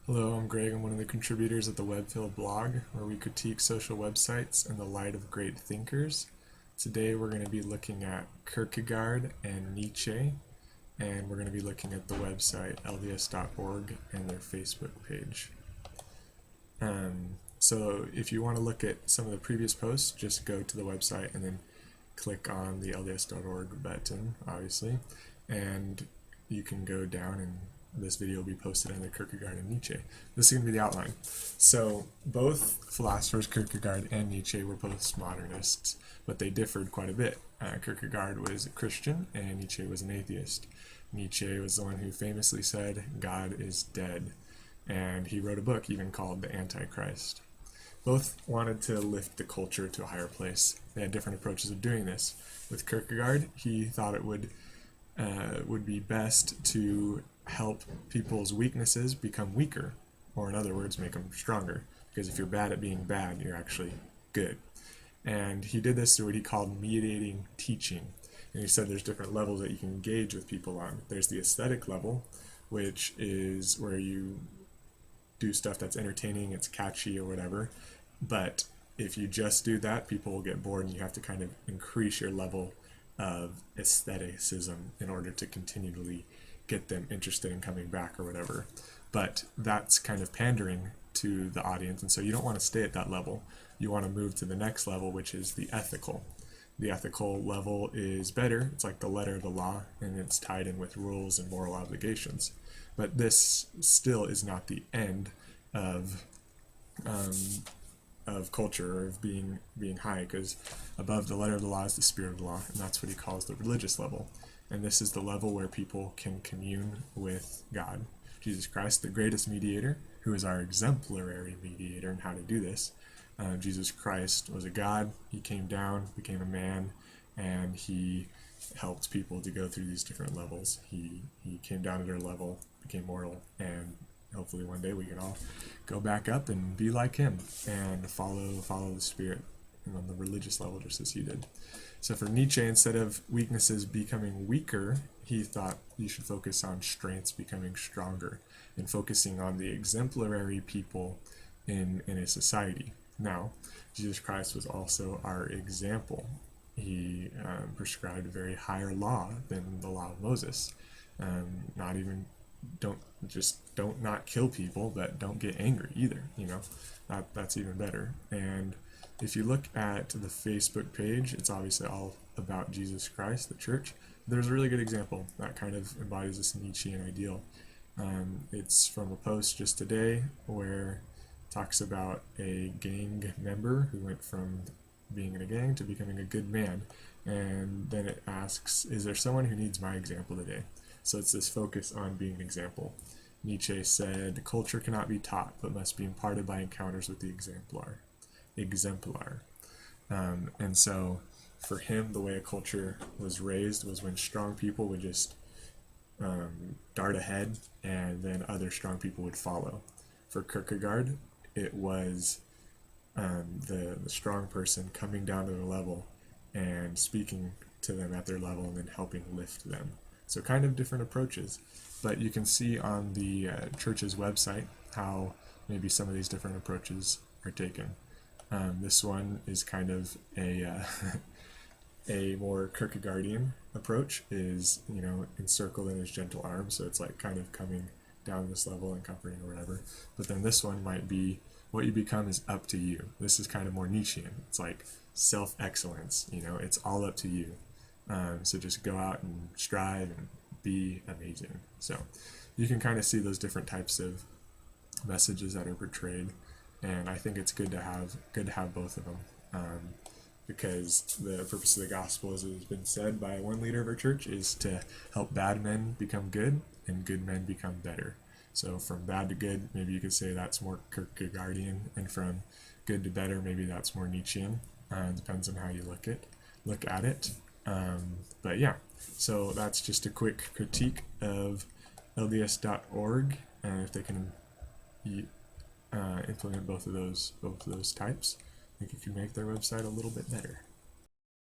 Hello, I'm Greg. I'm one of the contributors at the Webfill blog, where we critique social websites in the light of great thinkers. Today we're going to be looking at Kierkegaard and Nietzsche, and we're going to be looking at the website LDS.org and their Facebook page. So if you want to look at some of the previous posts, just go to the website and then click on the LDS.org button, obviously, and you can go down and this video will be posted under Kierkegaard and Nietzsche. This is going to be the outline. So both philosophers, Kierkegaard and Nietzsche, were postmodernists, but they differed quite a bit. Kierkegaard was a Christian and Nietzsche was an atheist. Nietzsche was the one who famously said, "God is dead," and he wrote a book even called The Antichrist. Both wanted to lift the culture to a higher place. They had different approaches of doing this. With Kierkegaard, he thought it would be best to help people's weaknesses become weaker, or in other words, make them stronger. Because if you're bad at being bad, you're actually good. And he did this through what he called mediating teaching. And he said there's different levels that you can engage with people on. There's the aesthetic level, which is where you do stuff that's entertaining, it's catchy or whatever. But if you just do that, people will get bored and you have to kind of increase your level of aestheticism in order to continually get them interested in coming back or whatever. But that's kind of pandering to the audience, and so you don't want to stay at that level. You want to move to the next level, which is the ethical. The ethical level is better. It's like the letter of the law, and it's tied in with rules and moral obligations. But this still is not the end of culture, or of being high, because above the letter of the law is the spirit of the law, and that's what he calls the religious level. And this is the level where people can commune with God, Jesus Christ, the greatest mediator, who is our exemplary mediator in how to do this. Jesus Christ was a God. He came down, became a man, and he helped people to go through these different levels. He came down at our level, became mortal, and hopefully one day we can all go back up and be like him and follow the Spirit, and on the religious level, just as he did. So for Nietzsche, instead of weaknesses becoming weaker, he thought you should focus on strengths becoming stronger, and focusing on the exemplary people in a society. Now, Jesus Christ was also our example. He prescribed a very higher law than the law of Moses. Don't not kill people, but don't get angry either. That's even better. And if you look at the Facebook page, it's obviously all about Jesus Christ, the church. There's a really good example that kind of embodies this Nietzschean ideal. It's from a post just today where it talks about a gang member who went from being in a gang to becoming a good man. And then it asks, is there someone who needs my example today? So it's this focus on being an example. Nietzsche said, culture cannot be taught, but must be imparted by encounters with the exemplar. And so for him, the way a culture was raised was when strong people would just dart ahead, and then other strong people would follow. For Kierkegaard, it was the strong person coming down to their level and speaking to them at their level and then helping lift them. So kind of different approaches, but you can see on the church's website how maybe some of these different approaches are taken. This one is kind of a a more Kierkegaardian approach, is encircled in his gentle arms, so it's like kind of coming down this level and comforting or whatever. But then this one might be, what you become is up to you. This is kind of more Nietzschean. It's like self-excellence. It's all up to you. So just go out and strive and be amazing. So you can kind of see those different types of messages that are portrayed, and I think it's good to have both of them, because the purpose of the gospel, as it has been said by one leader of our church, is to help bad men become good and good men become better. So from bad to good, maybe you could say that's more Kierkegaardian, and from good to better, maybe that's more Nietzschean. Depends on how you look at it. But yeah, so that's just a quick critique of LDS.org, and if they can implement both of those types, I think it can make their website a little bit better.